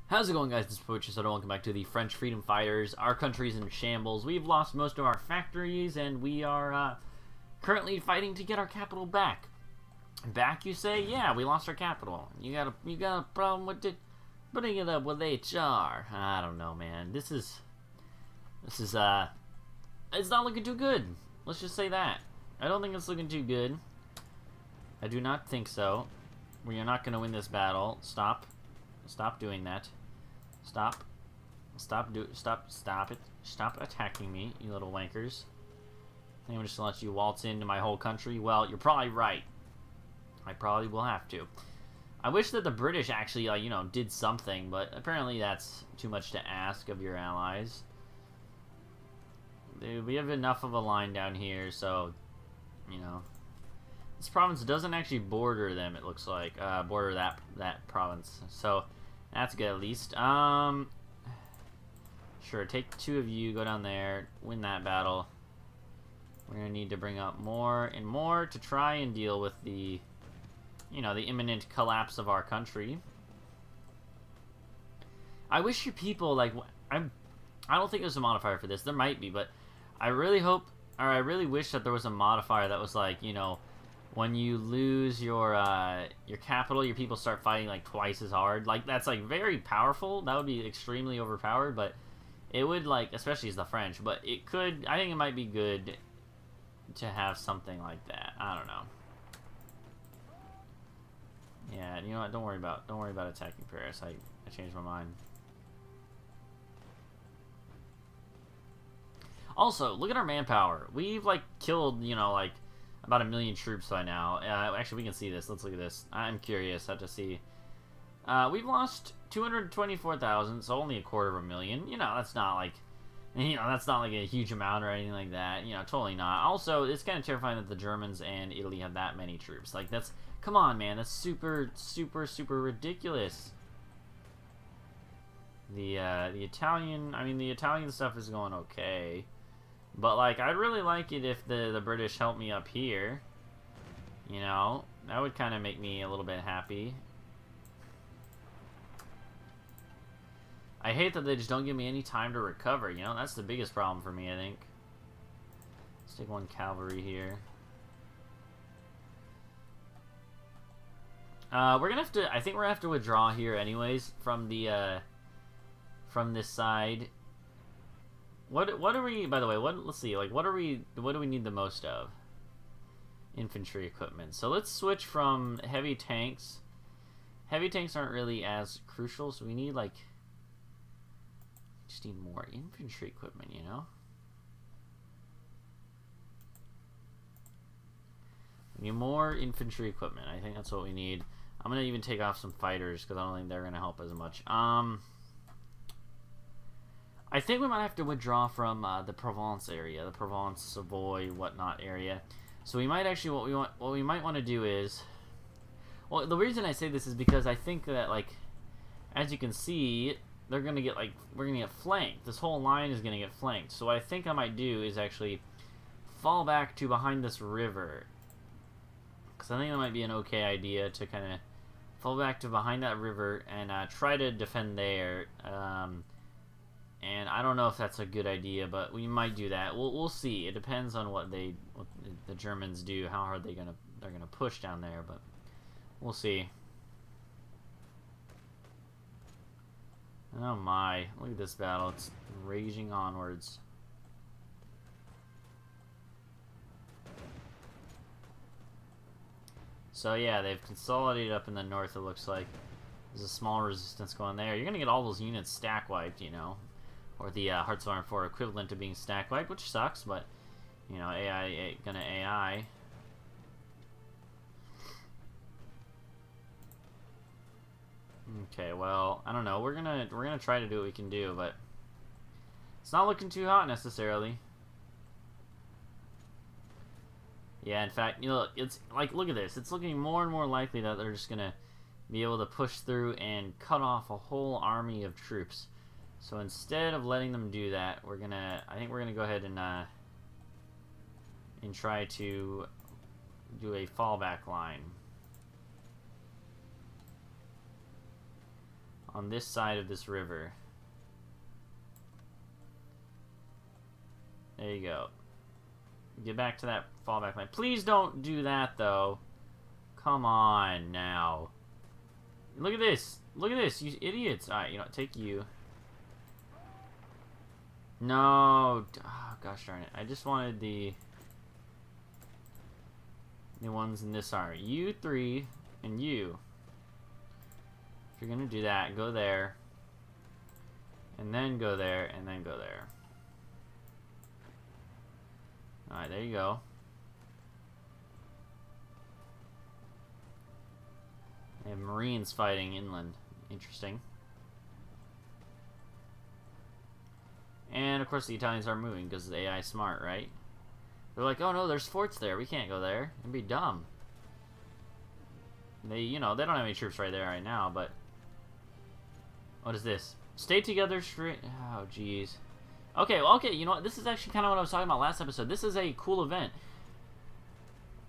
How's it going, guys? This is Poacher, welcome back to the French Freedom Fighters. Our country's in shambles. We've lost most of our factories, and we are currently fighting to get our capital back. Back, you say? Yeah, we lost our capital. You got a problem with it? Putting it up with HR. I don't know, man. This is it's not looking too good. Let's just say that. I don't think it's looking too good. I do not think so. We are not going to win this battle. Stop doing that. Stop it. Stop attacking me, you little wankers. I think I'm just gonna let you waltz into my whole country. Well, you're probably right. I probably will have to. I wish that the British actually, did something, but apparently that's too much to ask of your allies. We have enough of a line down here, so, this province doesn't actually border them, it looks like. Border that province. So, that's good at least. Sure, take two of you, go down there, win that battle. We're gonna need to bring up more and more to try and deal with the, the imminent collapse of our country. I wish your people, I don't think there's a modifier for this. There might be, but I really hope, or I really wish that there was a modifier that was like, when you lose your capital, your people start fighting like twice as hard. Like, that's like very powerful. That would be extremely overpowered, but it would, especially as the French, but it could, I think it might be good to have something like that. I don't know. Yeah, you know what? Don't worry about attacking Paris. I changed my mind. Also, look at our manpower. We've killed, about 1 million troops by now. Actually, we can see this. Let's look at this. I'm curious how to see. We've lost 224,000, so only 250,000. That's not that's not a huge amount or anything like that. Totally not. Also, it's kind of terrifying that the Germans and Italy have that many troops. That's, come on, man. That's super, super, super ridiculous. The Italian, the Italian stuff is going okay. But, I'd really like it if the British help me up here. That would kind of make me a little bit happy. I hate that they just don't give me any time to recover, That's the biggest problem for me, I think. Let's take one cavalry here. We're gonna have to, I think we're gonna have to withdraw here anyways from the, from this side. What are we, by the way, let's see, what do we need the most of? Infantry equipment. So let's switch from heavy tanks. Heavy tanks aren't really as crucial, so we need, just need more infantry equipment, We need more infantry equipment. I think that's what we need. I'm going to even take off some fighters, because I don't think they're going to help as much. I think we might have to withdraw from the Provence area, the Provence, Savoy, whatnot area. So we might actually, what we might want to do is, well, the reason I say this is because I think that, as you can see, they're gonna get we're gonna get flanked. This whole line is gonna get flanked. So what I think I might do is actually fall back to behind this river, because I think that might be an okay idea to kind of fall back to behind that river and try to defend there. And I don't know if that's a good idea, but we might do that. We'll see. It depends on what the Germans do, how hard they're gonna push down there, but we'll see. Oh my! Look at this battle. It's raging onwards. So yeah, they've consolidated up in the north. It looks like there's a small resistance going there. You're gonna get all those units stack wiped, or the Hearts of Iron 4 equivalent to being stack wiped, which sucks, but, AI gonna AI. Okay, well, I don't know. We're gonna try to do what we can do, but it's not looking too hot necessarily. Yeah, in fact, it's look at this. It's looking more and more likely that they're just gonna be able to push through and cut off a whole army of troops. So instead of letting them do that, I think we're gonna go ahead and try to do a fallback line. on this side of this river. There you go. Get back to that fallback line. Please don't do that, though. Come on, now. Look at this. Look at this, you idiots. Alright, you know, take you. No. Oh, gosh darn it. I just wanted the ones in this are. You three and you. If you're going to do that, go there. And then go there, and then go there. Alright, there you go. They have Marines fighting inland. Interesting. And, of course, the Italians are moving because the AI is smart, right? They're like, oh no, there's forts there. We can't go there. It'd be dumb. They, you know, they don't have any troops right there right now, but... What is this? Stay together straight... Oh, jeez. Okay, well, okay, you know what? This is actually kind of what I was talking about last episode. This is a cool event.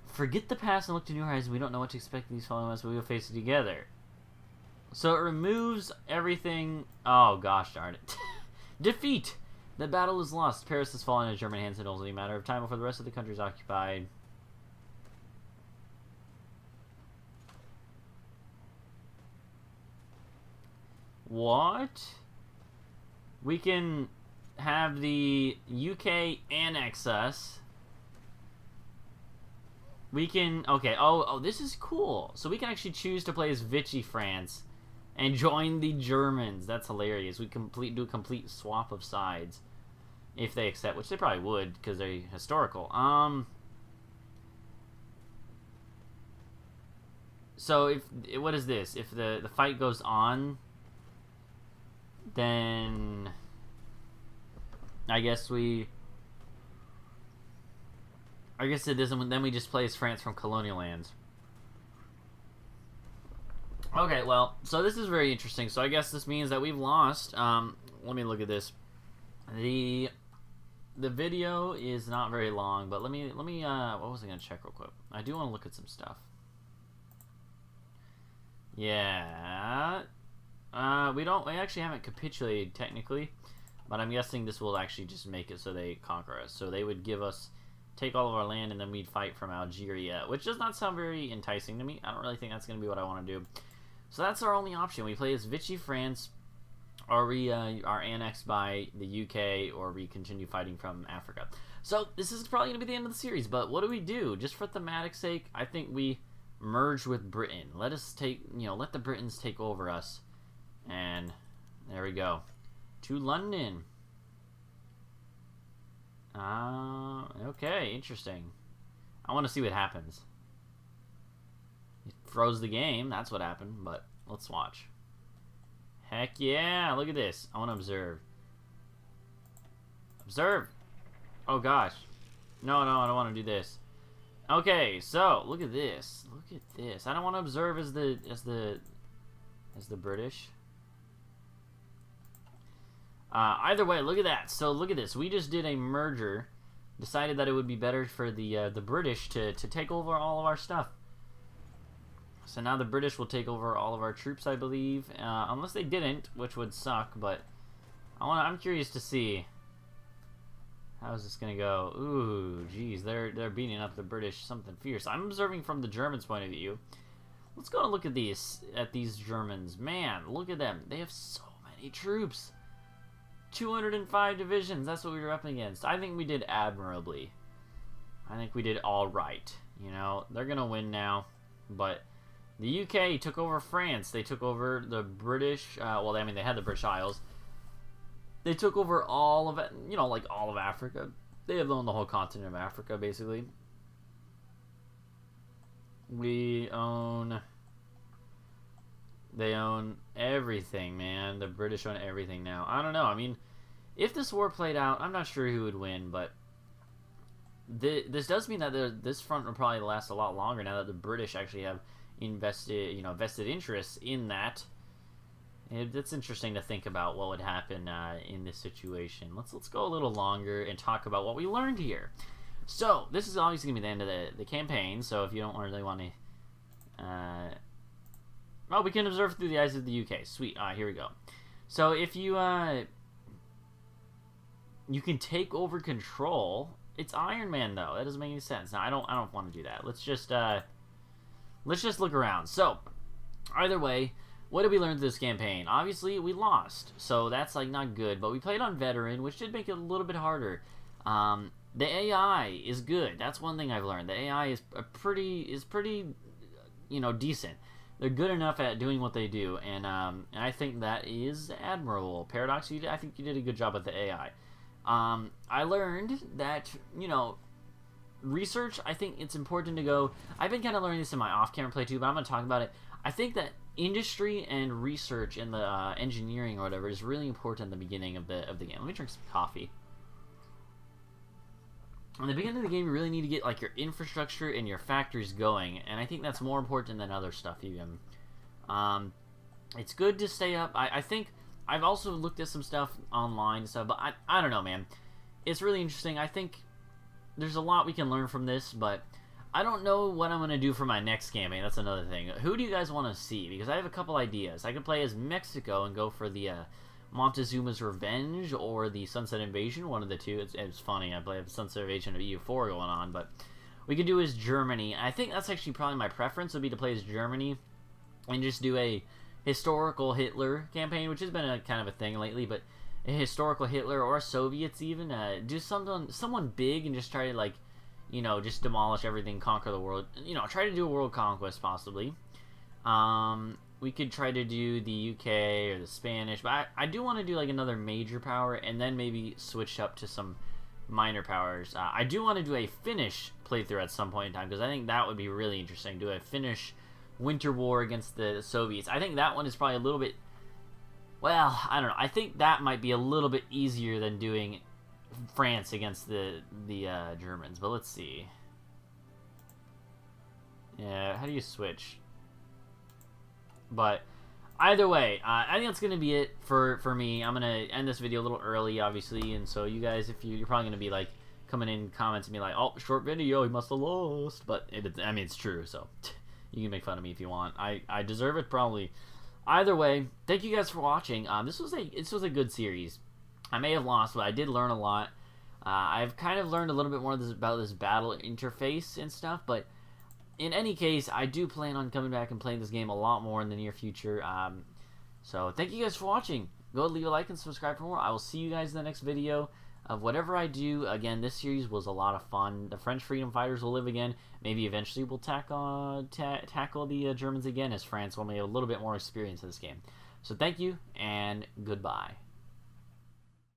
Forget the past and look to new horizons. We don't know what to expect in these following months, but we will face it together. So it removes everything... Oh, gosh darn it. Defeat! The battle is lost. Paris has fallen into German hands. It only a matter of time before the rest of the country is occupied. What? We can have the UK annex us. We can... Okay, oh, this is cool. So we can actually choose to play as Vichy France and join the Germans. That's hilarious. We do a complete swap of sides. If they accept, which they probably would, because they're historical. So if... What is this? If the fight goes on, then... I guess it doesn't. Then we just play as France from colonial lands. Okay, well, so this is very interesting. So I guess this means that we've lost. Let me look at this. The video is not very long, but let me. What was I gonna check real quick? I do want to look at some stuff. Yeah. We actually haven't capitulated technically. But I'm guessing this will actually just make it so they conquer us. So they would take all of our land, and then we'd fight from Algeria, which does not sound very enticing to me. I don't really think that's going to be what I want to do. So that's our only option. We play as Vichy France, or we are annexed by the UK, or we continue fighting from Africa. So this is probably going to be the end of the series, but what do we do? Just for thematic sake, I think we merge with Britain. Let the Britons take over us. And there we go. To London. Okay, interesting. I want to see what happens. It froze the game, that's what happened, but let's watch. Heck yeah, look at this. I want to observe. Observe! Oh gosh. No, I don't want to do this. Okay, so, look at this. Look at this. I don't want to observe as the British. Either way, look at that. So look at this. We just did a merger. Decided that it would be better for the British to take over all of our stuff. So now the British will take over all of our troops, I believe, unless they didn't, which would suck. But I'm curious to see how is this gonna go. Ooh, geez, they're beating up the British something fierce. I'm observing from the Germans' point of view. Let's go and look at these Germans. Man, look at them. They have so many troops. 205 divisions, that's what we were up against. I think we did admirably. I think we did all right. You know, they're going to win now. But the UK took over France. They took over the British, they had the British Isles. They took over all of it, all of Africa. They have owned the whole continent of Africa, basically. They own everything, man. The British own everything now. I don't know. I mean, if this war played out, I'm not sure who would win, but this does mean that this front will probably last a lot longer now that the British actually have vested interests in that. It's interesting to think about what would happen in this situation. Let's go a little longer and talk about what we learned here. So, this is obviously going to be the end of the campaign, so if you don't really want to Oh, we can observe through the eyes of the UK. Sweet. Here we go. So if you you can take over control. It's Ironman though. That doesn't make any sense. Now I don't want to do that. Let's just look around. So either way, what did we learn through this campaign? Obviously, we lost, so that's like not good. But we played on veteran, which did make it a little bit harder. The AI is good. That's one thing I've learned. The AI is pretty, you know, decent. They're good enough at doing what they do, and I think that is admirable. Paradox, I think you did a good job with the AI. I learned that, you know, research, I think it's important to go. I've been kind of learning this in my off-camera play too, but I'm going to talk about it. I think that industry and research and the engineering or whatever is really important at the beginning of the game. Let me drink some coffee. In the beginning of the game, you really need to get like your infrastructure and your factories going, and I think that's more important than other stuff even. It's good to stay up. I think I've also looked at some stuff online and stuff, but I don't know, man. It's really interesting. I think there's a lot we can learn from this, but I don't know what I'm going to do for my next campaign. That's another thing. Who do you guys want to see? Because I have a couple ideas. I could play as Mexico and go for the Montezuma's Revenge or the Sunset Invasion, one of the two. It's funny. I play Sunset Invasion of EU4 going on, but we could do as Germany. I think that's actually probably my preference would be to play as Germany and just do a historical Hitler campaign, which has been a kind of a thing lately, but a historical Hitler or Soviets even. Do someone big and just try to, like, you know, just demolish everything, conquer the world. You know, try to do a world conquest possibly. We could try to do the UK or the Spanish, but I do want to do like another major power and then maybe switch up to some minor powers. I do want to do a Finnish playthrough at some point in time because I think that would be really interesting. Do a Finnish winter war against the Soviets. I think that one is probably a little bit, well, I don't know. I think that might be a little bit easier than doing France against the Germans, but let's see. Yeah, how do you switch? But either way, I think that's going to be it for me. I'm going to end this video a little early, obviously, and so you guys, if you're probably going to be like coming in comments and be like, oh, short video, he must have lost, but I mean, it's true, so you can make fun of me if you want. I deserve it probably. Either way, thank you guys for watching. This was a good series. I may have lost, but I did learn a lot. I've kind of learned a little bit more about this battle interface and stuff, but in any case, I do plan on coming back and playing this game a lot more in the near future. So thank you guys for watching. Go leave a like and subscribe for more. I will see you guys in the next video of whatever I do. Again, this series was a lot of fun. The French freedom fighters will live again. Maybe eventually we'll tackle the Germans again, as France will have a little bit more experience in this game. So thank you, and goodbye.